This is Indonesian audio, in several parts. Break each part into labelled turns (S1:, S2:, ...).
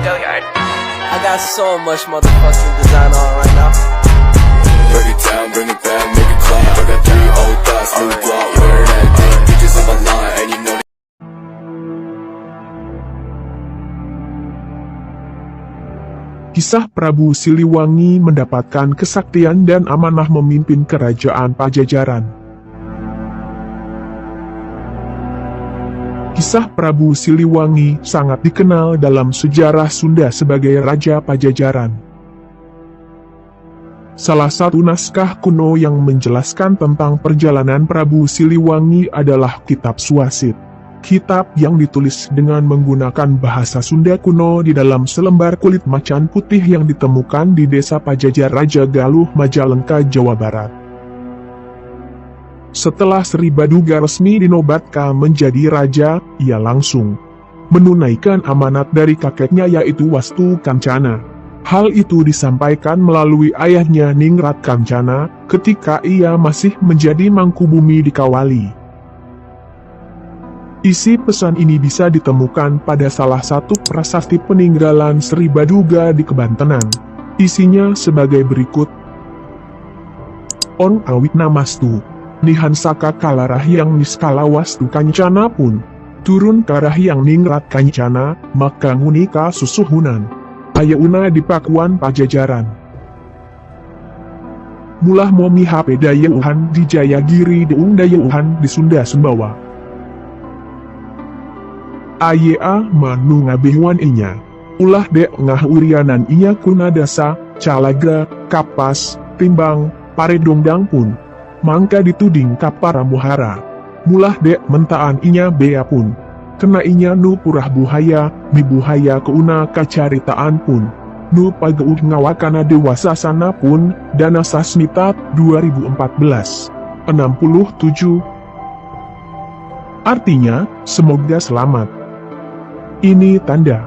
S1: I got so much motherfucking design on right now.
S2: Break it down, bring it back, make it clap. I got 3 old thoughts, new block, where that day. Bitches on my line, and you know.
S3: Kisah Prabu Siliwangi mendapatkan kesaktian dan amanah memimpin kerajaan Pajajaran. Kisah Prabu Siliwangi sangat dikenal dalam sejarah Sunda sebagai Raja Pajajaran. Salah satu naskah kuno yang menjelaskan tentang perjalanan Prabu Siliwangi adalah Kitab Suasit. Kitab yang ditulis dengan menggunakan bahasa Sunda kuno di dalam selembar kulit macan putih yang ditemukan di desa Pajajar Raja Galuh, Majalengka, Jawa Barat. Setelah Sri Baduga resmi dinobatkan menjadi raja, ia langsung menunaikan amanat dari kakeknya yaitu Wastu Kancana. Hal itu disampaikan melalui ayahnya Ningrat Kancana ketika ia masih menjadi Mangkubumi di Kawali. Isi pesan ini bisa ditemukan pada salah satu prasasti peninggalan Sri Baduga di Kebantenan. Isinya sebagai berikut. On awit namastu. Nihan saka kalarahyang niskala Wastu Kancana pun turun karahyang Ningrat Kancana, maka ngunika susuhunan ayauna di Pakuan Pajajaran. Mulah momi HP dayeuhan di Jayagiri deung dayeuhan di Sunda Sumbawa. Ayea manu ngabehuan inya. Ulah dek ngah urianan inya kuna dasa, calaga, kapas, timbang, paredongdang pun. Mangka dituding kapara muhara. Mulah dek mentaan inya bea pun. Kena inya nu purah buhaya, mi buhaya keuna kacaritaan pun. Nu pageuh ngawakana dewasa sana pun, Dana Sasmita 2014. 67. Artinya, semoga selamat. Ini tanda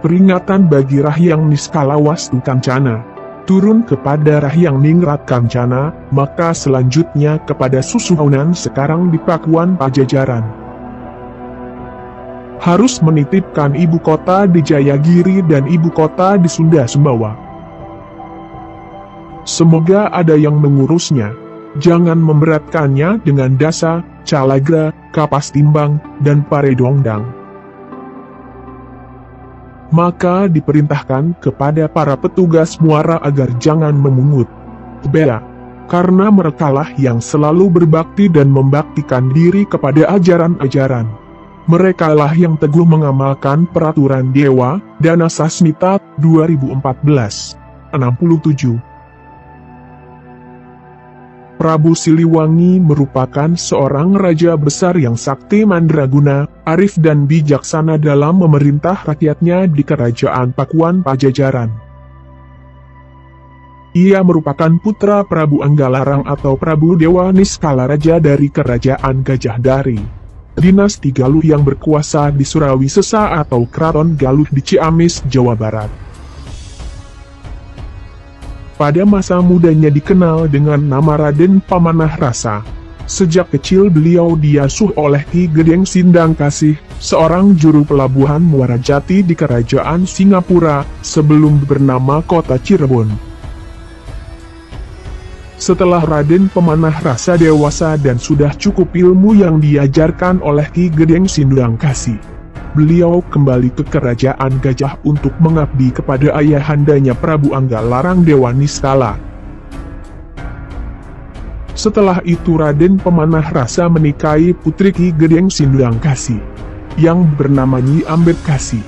S3: peringatan bagi Rahyang Niskala Wastu Kancana. Turun kepada Rahyang Ningrat Kancana, maka selanjutnya kepada Susuhunan sekarang di Pakuan Pajajaran. Harus menitipkan ibu kota di Jayagiri dan ibu kota di Sunda Sumbawa. Semoga ada yang mengurusnya. Jangan memberatkannya dengan dasa, calagra, kapas timbang, dan paredongdang. Maka diperintahkan kepada para petugas muara agar jangan memungut bea, karena merekalah yang selalu berbakti dan membaktikan diri kepada ajaran-ajaran. Merekalah yang teguh mengamalkan peraturan dewa, Dana Sasmita 2014. 67. Prabu Siliwangi merupakan seorang raja besar yang sakti mandraguna, arif dan bijaksana dalam memerintah rakyatnya di kerajaan Pakuan Pajajaran. Ia merupakan putra Prabu Anggalarang atau Prabu Dewa Niskala Raja dari kerajaan Gajah Dari. Dinasti Galuh yang berkuasa di Surawi Sesa atau Keraton Galuh di Ciamis, Jawa Barat. Pada masa mudanya dikenal dengan nama Raden Pamanah Rasa. Sejak kecil beliau diasuh oleh Ki Gedeng Sindang Kasih, seorang juru pelabuhan muara jati di kerajaan Singapura, sebelum bernama kota Cirebon. Setelah Raden Pamanah Rasa dewasa dan sudah cukup ilmu yang diajarkan oleh Ki Gedeng Sindang Kasih, beliau kembali ke kerajaan Gajah untuk mengabdi kepada ayahandanya Prabu Anggalarang Dewa Niskala. Setelah itu Raden Pamanah Rasa menikahi putri Ki Gedeng Sindang Kasih, yang bernama Nyi Ambet Kasih.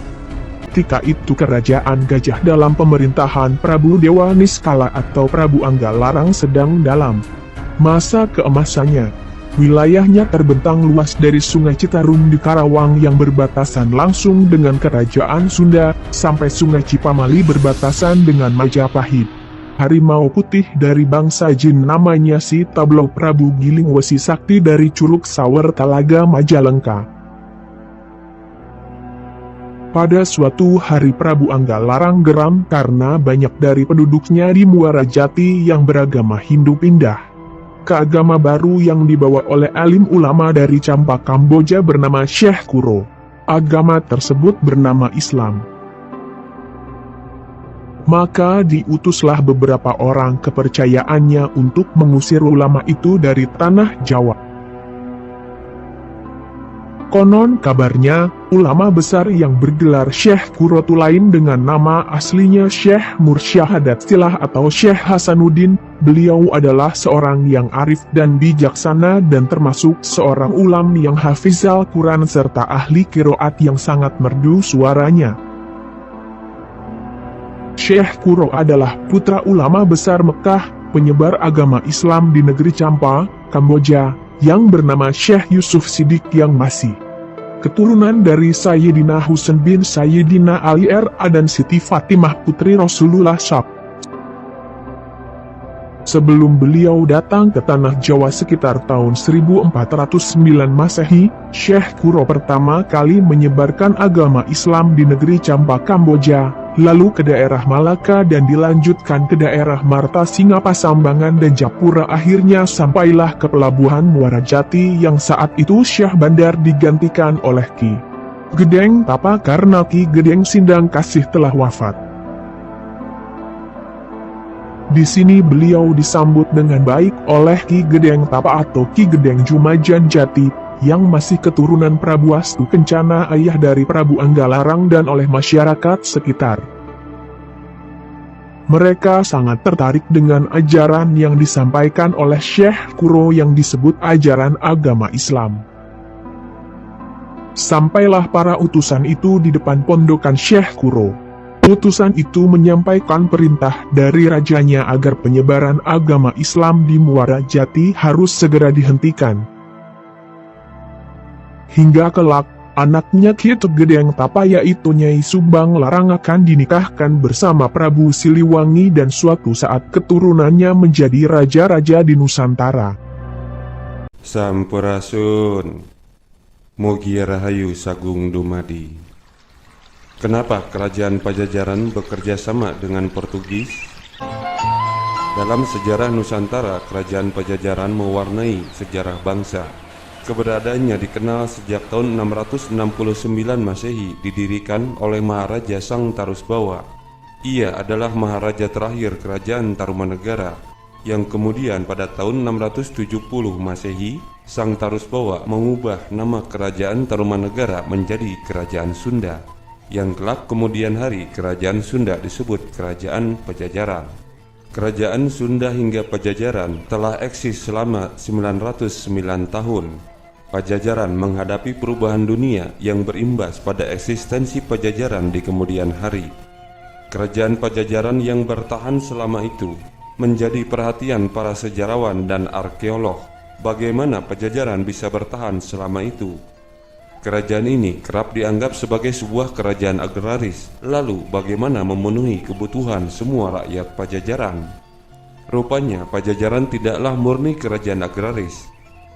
S3: Ketika itu kerajaan Gajah dalam pemerintahan Prabu Dewa Niskala atau Prabu Anggalarang sedang dalam masa keemasannya. Wilayahnya terbentang luas dari Sungai Citarum di Karawang yang berbatasan langsung dengan Kerajaan Sunda, sampai Sungai Cipamali berbatasan dengan Majapahit. Harimau putih dari bangsa jin namanya si Tablo Prabu Giling Wesi Sakti dari Curug Sawer Talaga Majalengka. Pada suatu hari Prabu Anggalarang geram karena banyak dari penduduknya di Muara Jati yang beragama Hindu pindah ke agama baru yang dibawa oleh alim ulama dari Campak Kamboja bernama Syekh Kuro. Agama tersebut bernama Islam. Maka diutuslah beberapa orang kepercayaannya untuk mengusir ulama itu dari tanah Jawa. Konon kabarnya, ulama besar yang bergelar Syekh Kuro itu lain dengan nama aslinya Syekh Mursyahadat Silah atau Syekh Hasanuddin. Beliau adalah seorang yang arif dan bijaksana dan termasuk seorang ulam yang hafizal Quran serta ahli qiraat yang sangat merdu suaranya. Syekh Kuro adalah putra ulama besar Mekah, penyebar agama Islam di negeri Champa, Kamboja, yang bernama Syekh Yusuf Siddiq yang masih keturunan dari Sayyidina Husain bin Sayyidina Ali R.A. dan Siti Fatimah putri Rasulullah SAW. Sebelum beliau datang ke tanah Jawa sekitar tahun 1409 Masehi, Syekh Kuro pertama kali menyebarkan agama Islam di negeri Champa, Kamboja, lalu ke daerah Malaka dan dilanjutkan ke daerah Marta Singa Pasambangan dan Japura, akhirnya sampailah ke pelabuhan Muara Jati yang saat itu Syekh Bandar digantikan oleh Ki Gedeng Tapa karena Ki Gedeng Sindang Kasih telah wafat. Di sini beliau disambut dengan baik oleh Ki Gedeng Tapa atau Ki Gedeng Jumajan Jati, yang masih keturunan Prabu Wastu Kencana ayah dari Prabu Anggalarang dan oleh masyarakat sekitar. Mereka sangat tertarik dengan ajaran yang disampaikan oleh Syekh Kuro yang disebut ajaran agama Islam. Sampailah para utusan itu di depan pondokan Syekh Kuro. Utusan itu menyampaikan perintah dari rajanya agar penyebaran agama Islam di Muara Jati harus segera dihentikan. Hingga kelak, anaknya Ki Gedeng Tapa yaitu Nyai Subang Larang akan dinikahkan bersama Prabu Siliwangi dan suatu saat keturunannya menjadi raja-raja di Nusantara.
S4: Sampurasun, mugi rahayu sagung dumadi. Kenapa kerajaan Pajajaran bekerja sama dengan Portugis? Dalam sejarah Nusantara, kerajaan Pajajaran mewarnai sejarah bangsa. Keberadaannya dikenal sejak tahun 669 Masehi, didirikan oleh Maharaja Sang Tarusbawa. Ia adalah Maharaja terakhir kerajaan Tarumanegara, yang kemudian pada tahun 670 Masehi, Sang Tarusbawa mengubah nama kerajaan Tarumanegara menjadi Kerajaan Sunda, yang kelak kemudian hari Kerajaan Sunda disebut Kerajaan Pajajaran. Kerajaan Sunda hingga Pajajaran telah eksis selama 909 tahun. Pajajaran menghadapi perubahan dunia yang berimbas pada eksistensi Pajajaran di kemudian hari. Kerajaan Pajajaran yang bertahan selama itu menjadi perhatian para sejarawan dan arkeolog. Bagaimana Pajajaran bisa bertahan selama itu? Kerajaan ini kerap dianggap sebagai sebuah kerajaan agraris. Lalu bagaimana memenuhi kebutuhan semua rakyat Pajajaran? Rupanya Pajajaran tidaklah murni kerajaan agraris.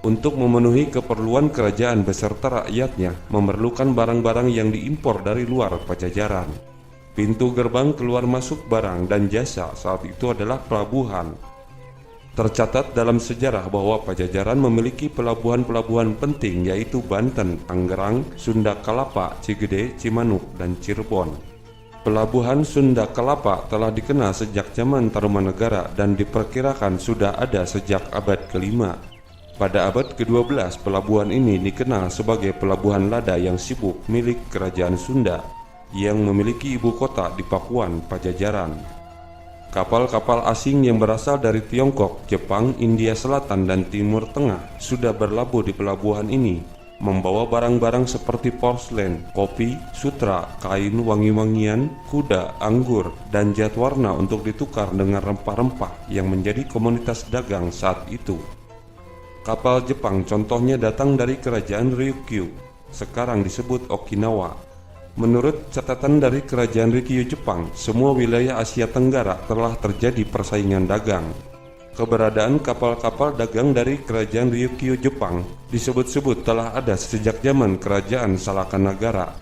S4: Untuk memenuhi keperluan kerajaan beserta rakyatnya memerlukan barang-barang yang diimpor dari luar Pajajaran. Pintu gerbang keluar masuk barang dan jasa saat itu adalah pelabuhan. Tercatat dalam sejarah bahwa Pajajaran memiliki pelabuhan-pelabuhan penting yaitu Banten, Tangerang, Sunda Kelapa, Cigede, Cimanuk, dan Cirebon. Pelabuhan Sunda Kelapa telah dikenal sejak zaman Tarumanegara dan diperkirakan sudah ada sejak abad ke-5. Pada abad ke-12, pelabuhan ini dikenal sebagai Pelabuhan Lada yang sibuk milik Kerajaan Sunda, yang memiliki ibu kota di Pakuan, Pajajaran. Kapal-kapal asing yang berasal dari Tiongkok, Jepang, India Selatan, dan Timur Tengah sudah berlabuh di pelabuhan ini, membawa barang-barang seperti porselen, kopi, sutra, kain wangi-wangian, kuda, anggur, dan cat warna untuk ditukar dengan rempah-rempah yang menjadi komoditas dagang saat itu. Kapal Jepang contohnya datang dari kerajaan Ryukyu, sekarang disebut Okinawa. Menurut catatan dari kerajaan Ryukyu Jepang, semua wilayah Asia Tenggara telah terjadi persaingan dagang. Keberadaan kapal-kapal dagang dari kerajaan Ryukyu Jepang disebut-sebut telah ada sejak zaman kerajaan Salakanagara.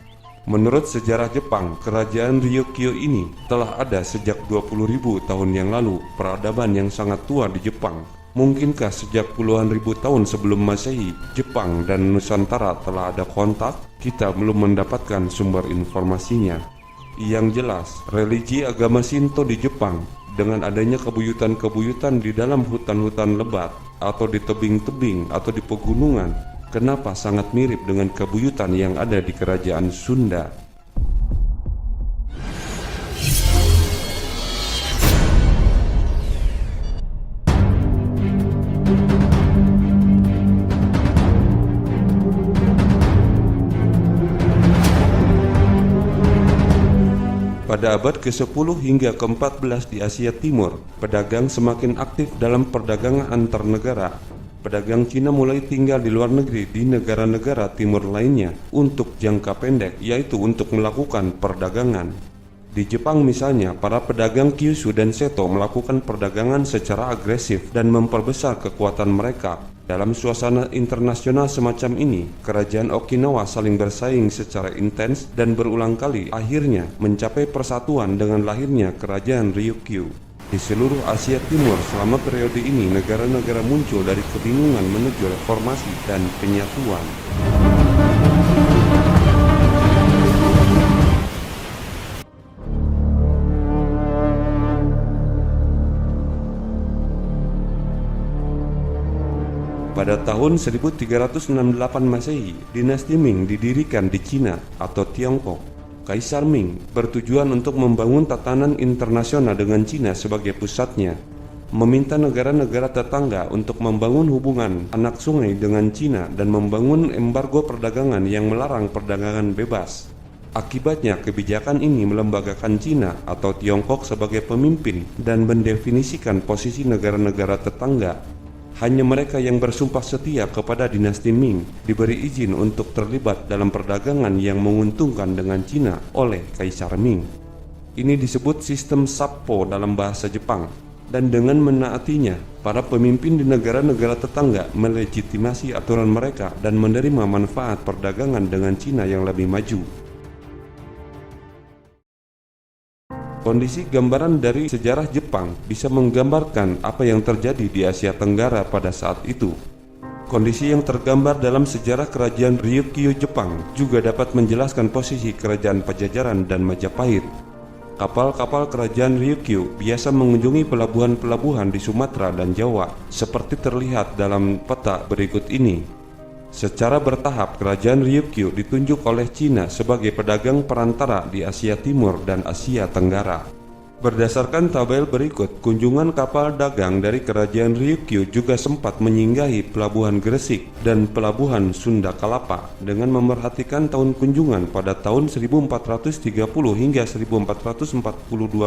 S4: Menurut sejarah Jepang, kerajaan Ryukyu ini telah ada sejak 20.000 tahun yang lalu, peradaban yang sangat tua di Jepang. Mungkinkah sejak puluhan ribu tahun sebelum Masehi, Jepang dan Nusantara telah ada kontak? Kita belum mendapatkan sumber informasinya. Yang jelas, religi agama Shinto di Jepang dengan adanya kebuyutan-kebuyutan di dalam hutan-hutan lebat atau di tebing-tebing atau di pegunungan, kenapa sangat mirip dengan kebuyutan yang ada di kerajaan Sunda. Pada abad ke-10 hingga ke-14 di Asia Timur, pedagang semakin aktif dalam perdagangan antar negara. Pedagang Cina mulai tinggal di luar negeri di negara-negara timur lainnya untuk jangka pendek, yaitu untuk melakukan perdagangan. Di Jepang misalnya, para pedagang Kyushu dan Seto melakukan perdagangan secara agresif dan memperbesar kekuatan mereka. Dalam suasana internasional semacam ini, kerajaan Okinawa saling bersaing secara intens dan berulang kali akhirnya mencapai persatuan dengan lahirnya kerajaan Ryukyu. Di seluruh Asia Timur selama periode ini, negara-negara muncul dari kebingungan menuju reformasi dan penyatuan. Pada tahun 1368 Masehi, dinasti Ming didirikan di Cina atau Tiongkok. Kaisar Ming bertujuan untuk membangun tatanan internasional dengan Cina sebagai pusatnya, meminta negara-negara tetangga untuk membangun hubungan anak sungai dengan Cina dan membangun embargo perdagangan yang melarang perdagangan bebas. Akibatnya, kebijakan ini melembagakan Cina atau Tiongkok sebagai pemimpin dan mendefinisikan posisi negara-negara tetangga. Hanya mereka yang bersumpah setia kepada dinasti Ming diberi izin untuk terlibat dalam perdagangan yang menguntungkan dengan Cina oleh Kaisar Ming. Ini disebut sistem Sappo dalam bahasa Jepang, dan dengan menaatinya, para pemimpin di negara-negara tetangga melegitimasi aturan mereka dan menerima manfaat perdagangan dengan Cina yang lebih maju. Kondisi gambaran dari sejarah Jepang bisa menggambarkan apa yang terjadi di Asia Tenggara pada saat itu. Kondisi yang tergambar dalam sejarah kerajaan Ryukyu Jepang juga dapat menjelaskan posisi kerajaan Pajajaran dan Majapahit. Kapal-kapal kerajaan Ryukyu biasa mengunjungi pelabuhan-pelabuhan di Sumatera dan Jawa, seperti terlihat dalam peta berikut ini. Secara bertahap, kerajaan Ryukyu ditunjuk oleh Cina sebagai pedagang perantara di Asia Timur dan Asia Tenggara. Berdasarkan tabel berikut, kunjungan kapal dagang dari kerajaan Ryukyu juga sempat menyinggahi pelabuhan Gresik dan pelabuhan Sunda Kelapa. Dengan memerhatikan tahun kunjungan pada tahun 1430 hingga 1442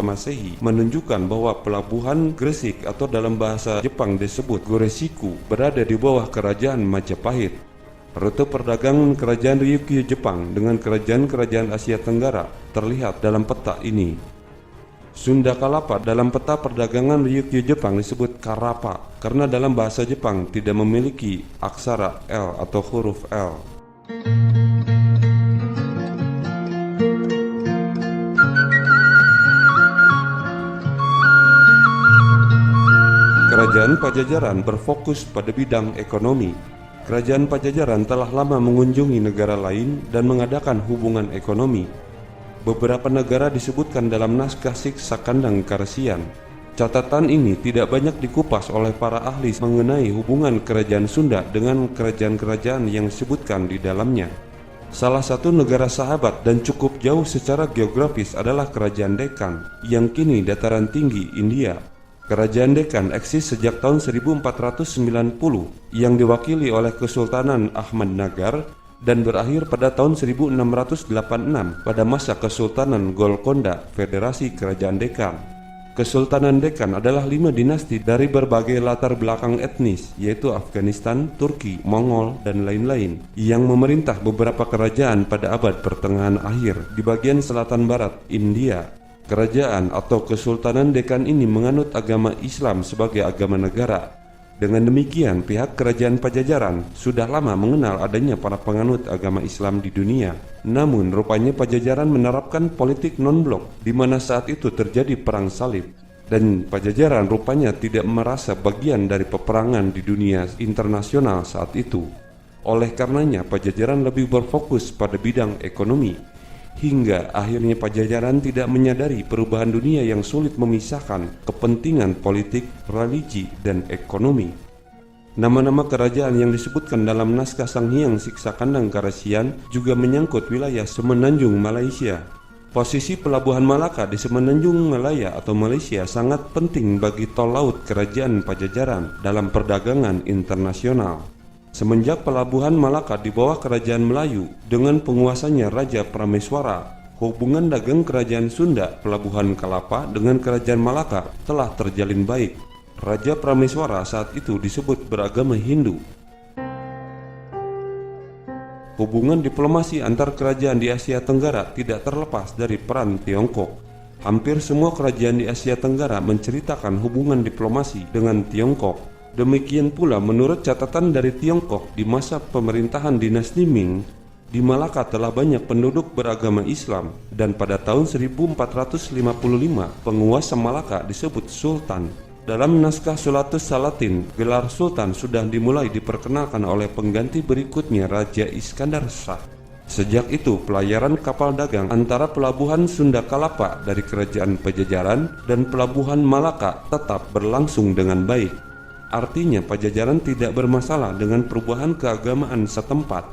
S4: Masehi menunjukkan bahwa pelabuhan Gresik atau dalam bahasa Jepang disebut Goreshiku berada di bawah kerajaan Majapahit. Rute perdagangan kerajaan Ryukyu Jepang dengan kerajaan-kerajaan Asia Tenggara terlihat dalam peta ini. Sunda Kelapa dalam peta perdagangan Ryukyu Jepang disebut Karapa karena dalam bahasa Jepang tidak memiliki aksara L atau huruf L. Kerajaan Pajajaran berfokus pada bidang ekonomi. Kerajaan Pajajaran telah lama mengunjungi negara lain dan mengadakan hubungan ekonomi. Beberapa negara disebutkan dalam naskah Siksa Kandang Karesian. Catatan ini tidak banyak dikupas oleh para ahli mengenai hubungan kerajaan Sunda dengan kerajaan-kerajaan yang disebutkan di dalamnya. Salah satu negara sahabat dan cukup jauh secara geografis adalah Kerajaan Deccan yang kini dataran tinggi India. Kerajaan Deccan eksis sejak tahun 1490 yang diwakili oleh Kesultanan Ahmadnagar dan berakhir pada tahun 1686 pada masa Kesultanan Golkonda, Federasi Kerajaan Deccan. Kesultanan Deccan adalah 5 dinasti dari berbagai latar belakang etnis, yaitu Afghanistan, Turki, Mongol, dan lain-lain, yang memerintah beberapa kerajaan pada abad pertengahan akhir di bagian selatan barat India. Kerajaan atau Kesultanan Deccan ini menganut agama Islam sebagai agama negara. Dengan demikian, pihak kerajaan Pajajaran sudah lama mengenal adanya para penganut agama Islam di dunia. Namun, rupanya Pajajaran menerapkan politik non-blok, di mana saat itu terjadi perang salib. Dan Pajajaran rupanya tidak merasa bagian dari peperangan di dunia internasional saat itu. Oleh karenanya, Pajajaran lebih berfokus pada bidang ekonomi. hingga akhirnya Pajajaran tidak menyadari perubahan dunia yang sulit memisahkan kepentingan politik, religi, dan ekonomi. Nama-nama kerajaan yang disebutkan dalam naskah Sang Hyang Siksa Kandang Karasian juga menyangkut wilayah Semenanjung Malaysia. Posisi pelabuhan Malaka di Semenanjung Malaya atau Malaysia sangat penting bagi tol laut kerajaan Pajajaran dalam perdagangan internasional. Semenjak pelabuhan Malaka di bawah kerajaan Melayu dengan penguasanya Raja Prameswara, hubungan dagang kerajaan Sunda Pelabuhan Kalapa dengan kerajaan Malaka telah terjalin baik. Raja Prameswara saat itu disebut beragama Hindu. Hubungan diplomasi antar kerajaan di Asia Tenggara tidak terlepas dari peran Tiongkok. Hampir semua kerajaan di Asia Tenggara menceritakan hubungan diplomasi dengan Tiongkok. Demikian pula menurut catatan dari Tiongkok di masa pemerintahan dinasti Ming, di Malaka telah banyak penduduk beragama Islam dan pada tahun 1455 penguasa Malaka disebut Sultan. Dalam naskah Sulatus Salatin, gelar Sultan sudah dimulai diperkenalkan oleh pengganti berikutnya Raja Iskandar Shah. Sejak itu pelayaran kapal dagang antara pelabuhan Sunda Kalapa dari kerajaan Pajajaran dan pelabuhan Malaka tetap berlangsung dengan baik. Artinya Pajajaran tidak bermasalah dengan perubahan keagamaan setempat.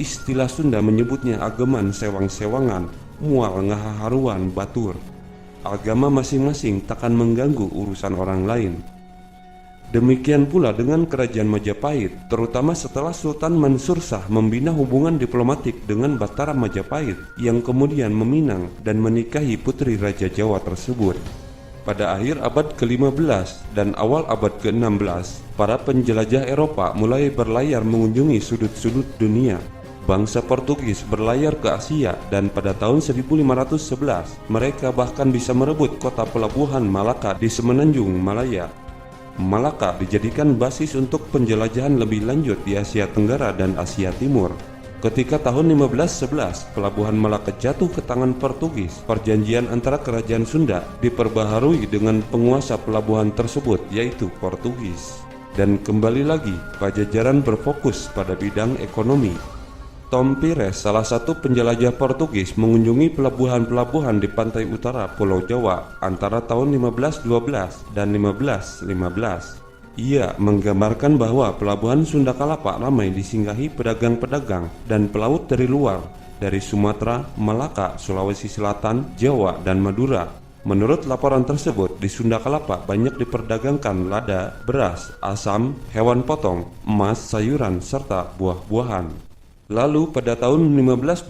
S4: Istilah Sunda menyebutnya agaman sewang-sewangan, mual ngahaharuan batur. Agama masing-masing takkan mengganggu urusan orang lain. Demikian pula dengan kerajaan Majapahit, terutama setelah Sultan Mansur Shah membina hubungan diplomatik dengan Batara Majapahit yang kemudian meminang dan menikahi putri Raja Jawa tersebut. Pada akhir abad ke-15 dan awal abad ke-16, para penjelajah Eropa mulai berlayar mengunjungi sudut-sudut dunia. Bangsa Portugis berlayar ke Asia dan pada tahun 1511 mereka bahkan bisa merebut kota pelabuhan Malaka di Semenanjung Malaya. Malaka dijadikan basis untuk penjelajahan lebih lanjut di Asia Tenggara dan Asia Timur. Ketika tahun 1511 pelabuhan Malaka jatuh ke tangan Portugis, perjanjian antara kerajaan Sunda diperbaharui dengan penguasa pelabuhan tersebut yaitu Portugis. Dan kembali lagi Pajajaran berfokus pada bidang ekonomi. Tom Pires, salah satu penjelajah Portugis, mengunjungi pelabuhan-pelabuhan di pantai utara Pulau Jawa antara tahun 1512 dan 1515. Ia menggambarkan bahwa pelabuhan Sunda Kalapa ramai disinggahi pedagang-pedagang dan pelaut dari luar, dari Sumatera, Malaka, Sulawesi Selatan, Jawa, dan Madura. Menurut laporan tersebut, di Sunda Kalapa banyak diperdagangkan lada, beras, asam, hewan potong, emas, sayuran, serta buah-buahan. Lalu pada tahun 1522,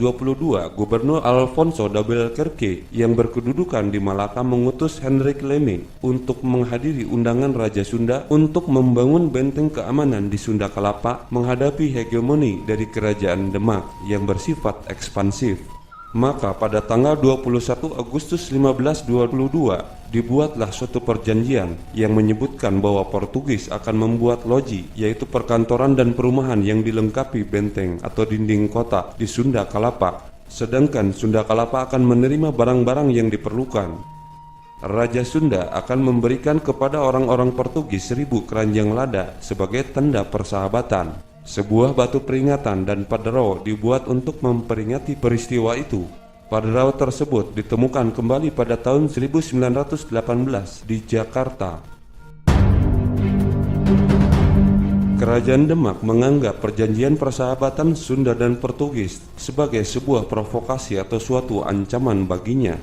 S4: Gubernur Alfonso d'Albuquerque yang berkedudukan di Malaka mengutus Hendrik Leme untuk menghadiri undangan Raja Sunda untuk membangun benteng keamanan di Sunda Kalapa menghadapi hegemoni dari Kerajaan Demak yang bersifat ekspansif. Maka pada tanggal 21 Agustus 1522 dibuatlah suatu perjanjian yang menyebutkan bahwa Portugis akan membuat loji, yaitu perkantoran dan perumahan yang dilengkapi benteng atau dinding kota di Sunda Kalapa, sedangkan Sunda Kalapa akan menerima barang-barang yang diperlukan. Raja Sunda akan memberikan kepada orang-orang Portugis 1000 keranjang lada sebagai tanda persahabatan. Sebuah batu peringatan dan paderau dibuat untuk memperingati peristiwa itu. Paderau tersebut ditemukan kembali pada tahun 1918 di Jakarta. Kerajaan Demak menganggap perjanjian persahabatan Sunda dan Portugis sebagai sebuah provokasi atau suatu ancaman baginya.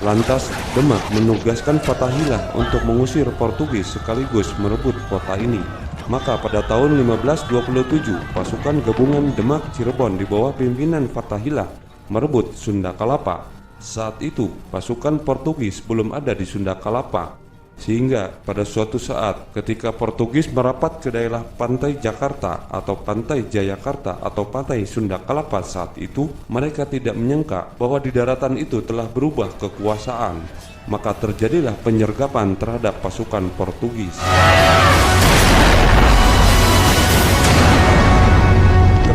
S4: Lantas Demak menugaskan Fathahilah untuk mengusir Portugis sekaligus merebut kota ini. Maka pada tahun 1527 pasukan gabungan Demak Cirebon di bawah pimpinan Fathahilah merebut Sunda Kalapa. Saat itu pasukan Portugis belum ada di Sunda Kalapa, sehingga pada suatu saat ketika Portugis merapat ke daerah pantai Jakarta atau pantai Jayakarta atau pantai Sunda Kalapa saat itu, mereka tidak menyangka bahwa di daratan itu telah berubah kekuasaan. Maka terjadilah penyergapan terhadap pasukan Portugis.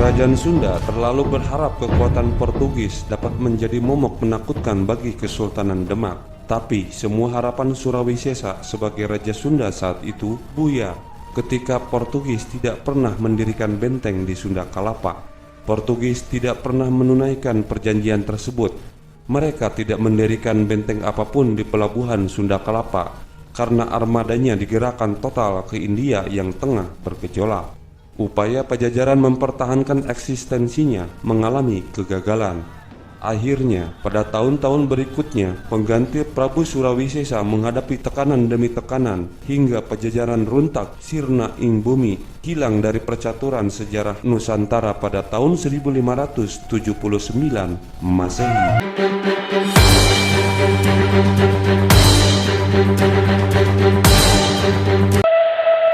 S4: Kerajaan Sunda terlalu berharap kekuatan Portugis dapat menjadi momok menakutkan bagi Kesultanan Demak. Tapi semua harapan Surawisesa sebagai Raja Sunda saat itu buyar ketika Portugis tidak pernah mendirikan benteng di Sunda Kalapa. Portugis tidak pernah menunaikan perjanjian tersebut mereka tidak mendirikan benteng apapun di pelabuhan Sunda Kelapa karena armadanya digerakkan total ke India yang tengah bergejolak. Upaya Pajajaran mempertahankan eksistensinya mengalami kegagalan. Akhirnya, pada tahun-tahun berikutnya, pengganti Prabu Surawisesa menghadapi tekanan demi tekanan hingga Pajajaran runtak sirna ing bumi, hilang dari percaturan sejarah Nusantara pada tahun 1579 Masehi.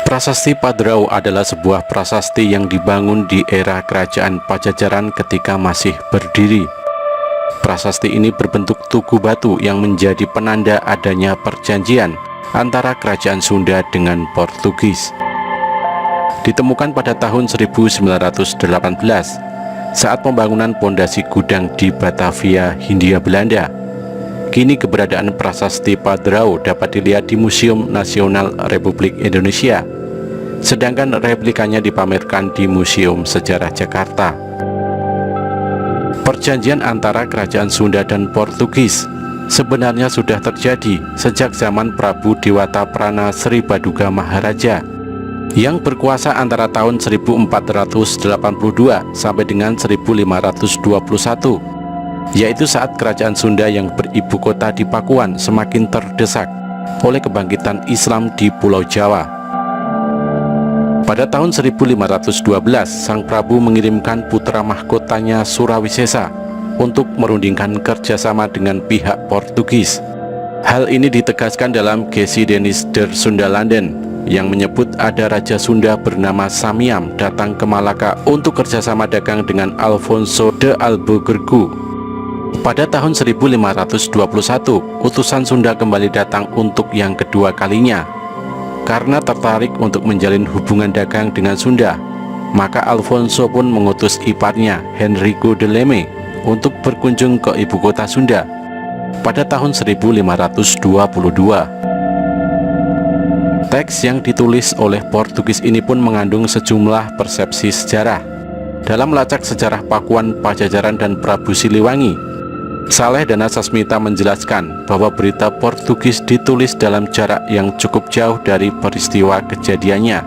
S5: Prasasti Padrau adalah sebuah prasasti yang dibangun di era Kerajaan Pajajaran ketika masih berdiri. Prasasti ini berbentuk tugu batu yang menjadi penanda adanya perjanjian antara Kerajaan Sunda dengan Portugis. Ditemukan pada tahun 1918 saat pembangunan pondasi gudang di Batavia, Hindia Belanda. Kini keberadaan prasasti Padrau dapat dilihat di Museum Nasional Republik Indonesia, sedangkan replikanya dipamerkan di Museum Sejarah Jakarta. Perjanjian antara Kerajaan Sunda dan Portugis sebenarnya sudah terjadi sejak zaman Prabu Dewata Prana Sri Baduga Maharaja yang berkuasa antara tahun 1482 sampai dengan 1521, yaitu saat Kerajaan Sunda yang beribu kota di Pakuan semakin terdesak oleh kebangkitan Islam di Pulau Jawa. Pada tahun 1512, Sang Prabu mengirimkan putra mahkotanya Surawisesa untuk merundingkan kerjasama dengan pihak Portugis. Hal ini ditegaskan dalam Geschiedenis der Sundelanden yang menyebut ada Raja Sunda bernama Samiam datang ke Malaka untuk kerjasama dagang dengan Alfonso de Albuquerque. Pada tahun 1521, utusan Sunda kembali datang untuk yang kedua kalinya. Karena tertarik untuk menjalin hubungan dagang dengan Sunda, maka Alfonso pun mengutus iparnya Henrico de Leme untuk berkunjung ke ibu kota Sunda pada tahun 1522. Teks yang ditulis oleh Portugis ini pun mengandung sejumlah persepsi sejarah. Dalam melacak sejarah Pakuan, Pajajaran, dan Prabu Siliwangi, Saleh Dana Sasmita menjelaskan bahwa berita Portugis ditulis dalam jarak yang cukup jauh dari peristiwa kejadiannya.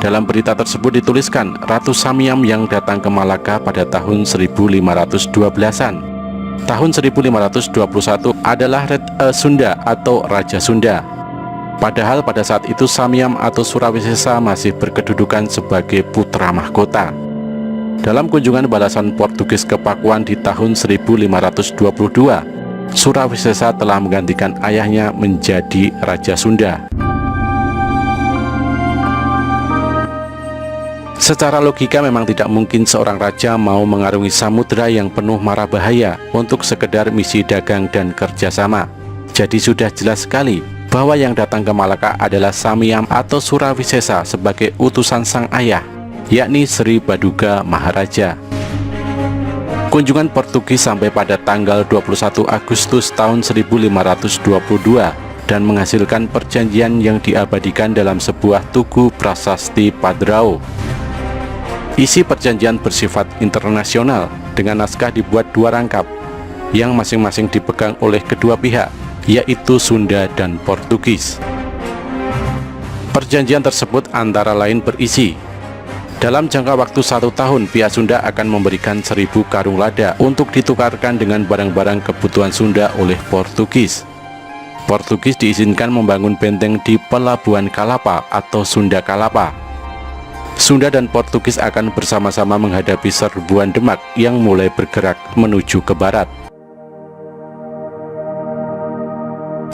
S5: Dalam berita tersebut dituliskan Ratu Samiam yang datang ke Malaka pada tahun 1512-an. Tahun 1521 adalah Red Sunda atau Raja Sunda. Padahal pada saat itu Samiam atau Surawisesa masih berkedudukan sebagai putra mahkota. Dalam kunjungan balasan Portugis ke Pakuan di tahun 1522, Surawisesa telah menggantikan ayahnya menjadi Raja Sunda. Secara logika memang tidak mungkin seorang raja mau mengarungi samudera yang penuh mara bahaya untuk sekedar misi dagang dan kerjasama. Jadi sudah jelas sekali bahwa yang datang ke Malaka adalah Samiam atau Surawisesa sebagai utusan sang ayah, yakni Sri Baduga Maharaja. Kunjungan Portugis sampai pada tanggal 21 Agustus tahun 1522 dan menghasilkan perjanjian yang diabadikan dalam sebuah tugu prasasti Padrau. Isi perjanjian bersifat internasional dengan naskah dibuat dua rangkap yang masing-masing dipegang oleh kedua pihak, yaitu Sunda dan Portugis. Perjanjian tersebut antara lain berisi, dalam jangka waktu 1 tahun, pihak Sunda akan memberikan 1000 karung lada untuk ditukarkan dengan barang-barang kebutuhan Sunda oleh Portugis. Portugis diizinkan membangun benteng di Pelabuhan Kalapa atau Sunda Kalapa. Sunda dan Portugis akan bersama-sama menghadapi serbuan Demak yang mulai bergerak menuju ke barat.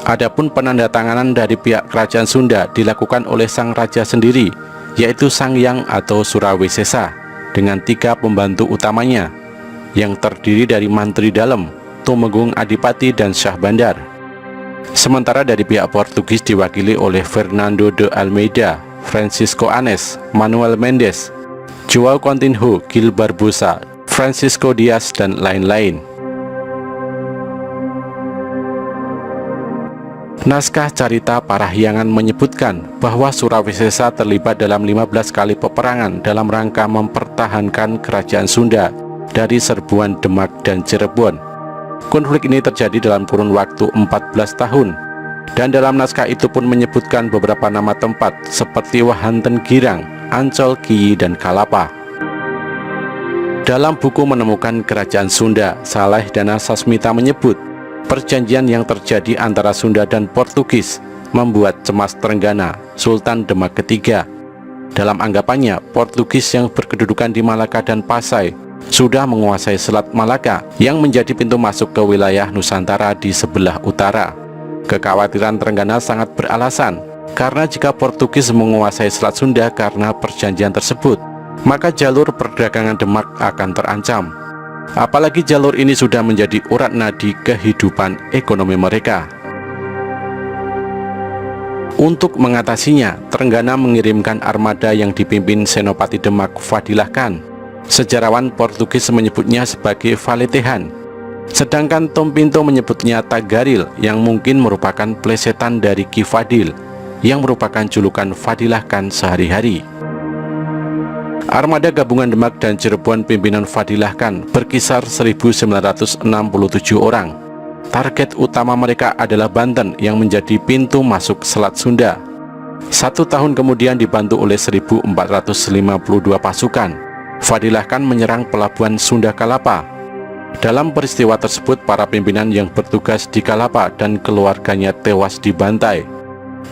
S5: Adapun penandatanganan dari pihak kerajaan Sunda dilakukan oleh sang raja sendiri, yaitu Sangyang atau Surawisesa, dengan 3 pembantu utamanya yang terdiri dari Mantri Dalem, Tumenggung Adipati, dan Syah Bandar. Sementara dari pihak Portugis diwakili oleh Fernando de Almeida, Francisco Anes, Manuel Mendes, João Coutinho, Gil Barbosa, Francisco Dias, dan lain-lain. Naskah Carita Parahyangan menyebutkan bahwa Surawisesa terlibat dalam 15 kali peperangan dalam rangka mempertahankan kerajaan Sunda dari serbuan Demak dan Cirebon. Konflik ini terjadi dalam kurun waktu 14 tahun. Dan dalam naskah itu pun menyebutkan beberapa nama tempat seperti Wahanten Girang, Ancol, Kiyi, dan Kalapa. Dalam buku Menemukan Kerajaan Sunda, Saleh Dana Sasmita menyebut perjanjian yang terjadi antara Sunda dan Portugis membuat cemas Trenggana, Sultan Demak ketiga. Dalam anggapannya, Portugis yang berkedudukan di Malaka dan Pasai sudah menguasai Selat Malaka yang menjadi pintu masuk ke wilayah Nusantara di sebelah utara. Kekhawatiran Trenggana sangat beralasan, karena jika Portugis menguasai Selat Sunda karena perjanjian tersebut, maka jalur perdagangan Demak akan terancam. Apalagi jalur ini sudah menjadi urat nadi kehidupan ekonomi mereka. Untuk mengatasinya, Trenggana mengirimkan armada yang dipimpin Senopati Demak Fadilah Khan. Sejarawan Portugis menyebutnya sebagai Valetehan. Sedangkan Tom Pinto menyebutnya Tagaril, yang mungkin merupakan plesetan dari Ki Fadil, yang merupakan julukan Fadilah Khan sehari-hari. Armada gabungan Demak dan Cirebon pimpinan Fadilah Khan berkisar 1967 orang. Target utama mereka adalah Banten yang menjadi pintu masuk Selat Sunda. 1 tahun kemudian dibantu oleh 1452 pasukan, Fadilah Khan menyerang pelabuhan Sunda Kalapa. Dalam peristiwa tersebut, para pimpinan yang bertugas di Kalapa dan keluarganya tewas dibantai.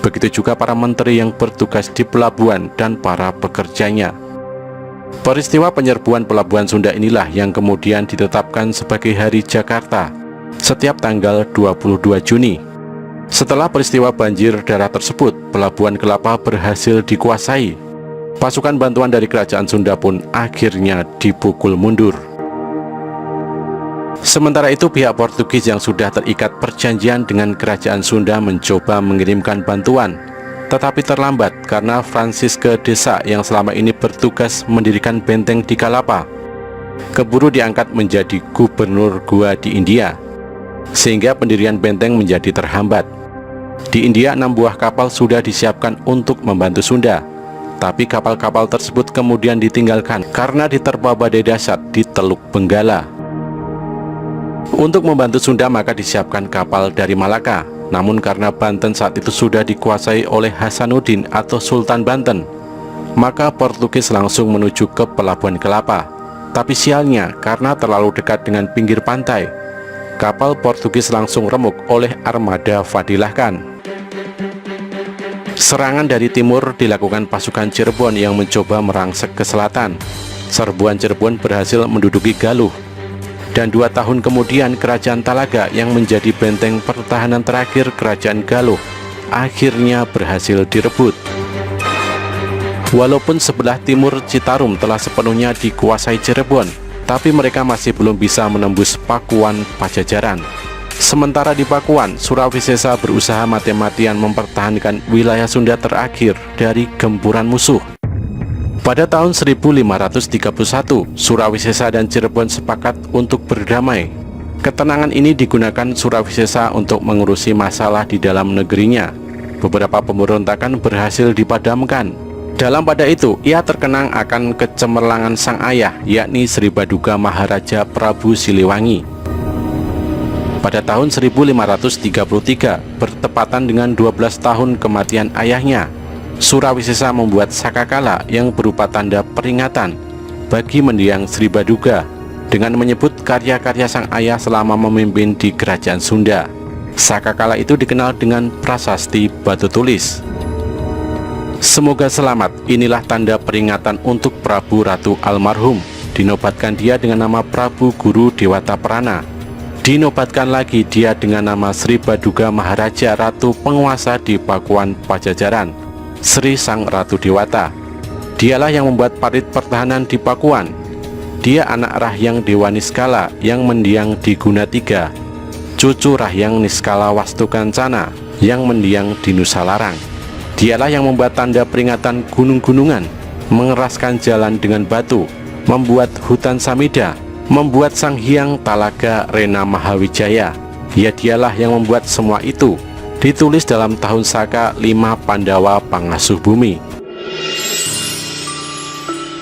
S5: Begitu juga para menteri yang bertugas di pelabuhan dan para pekerjanya. Peristiwa penyerbuan pelabuhan Sunda inilah yang kemudian ditetapkan sebagai Hari Jakarta setiap tanggal 22 Juni. Setelah peristiwa banjir darat tersebut, pelabuhan Kalapa berhasil dikuasai. Pasukan bantuan dari kerajaan Sunda pun akhirnya dipukul mundur. Sementara itu, pihak Portugis yang sudah terikat perjanjian dengan kerajaan Sunda mencoba mengirimkan bantuan, tetapi terlambat karena Francisque de Sá yang selama ini bertugas mendirikan benteng di Kalapa keburu diangkat menjadi gubernur Goa di India, sehingga pendirian benteng menjadi terhambat. Di India 6 buah kapal sudah disiapkan untuk membantu Sunda, tapi kapal-kapal tersebut kemudian ditinggalkan karena diterpa badai dahsyat di Teluk Benggala. Untuk membantu Sunda maka disiapkan kapal dari Malaka. Namun karena Banten saat itu sudah dikuasai oleh Hasanuddin atau Sultan Banten, maka Portugis langsung menuju ke pelabuhan Kalapa. Tapi sialnya, karena terlalu dekat dengan pinggir pantai, kapal Portugis langsung remuk oleh armada Fadilah Khan. Serangan dari timur dilakukan pasukan Cirebon yang mencoba merangsek ke selatan. Serbuan Cirebon berhasil menduduki Galuh. Dan 2 tahun kemudian kerajaan Talaga yang menjadi benteng pertahanan terakhir kerajaan Galuh akhirnya berhasil direbut. Walaupun sebelah timur Citarum telah sepenuhnya dikuasai Cirebon, tapi mereka masih belum bisa menembus Pakuan Pajajaran. Sementara di Pakuan, Surawisesa berusaha mati-matian mempertahankan wilayah Sunda terakhir dari gempuran musuh. Pada tahun 1531, Surawisesa dan Cirebon sepakat untuk berdamai. Ketenangan ini digunakan Surawisesa untuk mengurusi masalah di dalam negerinya. Beberapa pemberontakan berhasil dipadamkan. Dalam pada itu, ia terkenang akan kecemerlangan sang ayah, yakni Sri Baduga Maharaja Prabu Siliwangi. Pada tahun 1533, bertepatan dengan 12 tahun kematian ayahnya, Surawisesa membuat sakakala yang berupa tanda peringatan bagi mendiang Sri Baduga dengan menyebut karya-karya sang ayah selama memimpin di kerajaan Sunda. Sakakala itu dikenal dengan prasasti batu tulis. Semoga selamat, inilah tanda peringatan untuk Prabu Ratu almarhum. Dinobatkan dia dengan nama Prabu Guru Dewata Prana. Dinobatkan lagi dia dengan nama Sri Baduga Maharaja Ratu penguasa di Pakuan Pajajaran, Sri Sang Ratu Dewata. Dialah yang membuat parit pertahanan di Pakuan. Dia anak Rahyang Dewa Niskala yang mendiang di Gunatiga, cucu Rahyang Niskala Wastukancana yang mendiang di Nusalarang. Dialah yang membuat tanda peringatan gunung-gunungan, mengeraskan jalan dengan batu, membuat hutan Samida, membuat Sang Hyang Talaga Rena Mahawijaya. Dialah yang membuat semua itu. Ditulis dalam tahun Saka 5 Pandawa Pangasuh Bumi.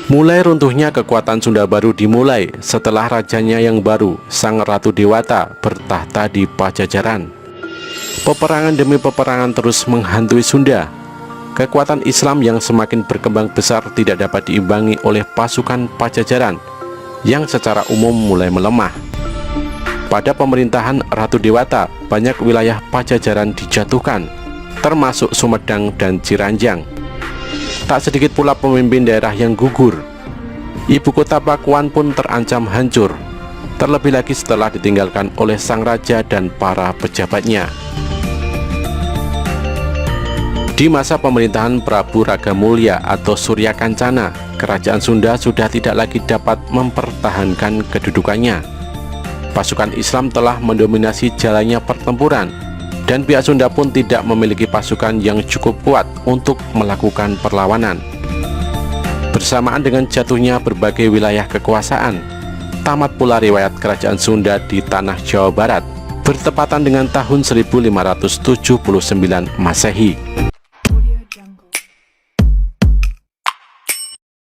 S5: Mulai runtuhnya kekuatan Sunda baru dimulai setelah rajanya yang baru, Sang Ratu Dewata, bertahta di Pajajaran. Peperangan demi peperangan terus menghantui Sunda. Kekuatan Islam yang semakin berkembang besar tidak dapat diimbangi oleh pasukan Pajajaran yang secara umum mulai melemah. Pada pemerintahan Ratu Dewata, banyak wilayah Pajajaran dijatuhkan, termasuk Sumedang dan Ciranjang. Tak sedikit pula pemimpin daerah yang gugur. Ibu kota Pakuan pun terancam hancur, terlebih lagi setelah ditinggalkan oleh sang raja dan para pejabatnya. Di masa pemerintahan Prabu Ragamulya atau Surya Kancana, kerajaan Sunda sudah tidak lagi dapat mempertahankan kedudukannya. Pasukan Islam telah mendominasi jalannya pertempuran, dan pihak Sunda pun tidak memiliki pasukan yang cukup kuat untuk melakukan perlawanan. Bersamaan dengan jatuhnya berbagai wilayah kekuasaan, tamat pula riwayat kerajaan Sunda di tanah Jawa Barat, bertepatan dengan tahun 1579 Masehi.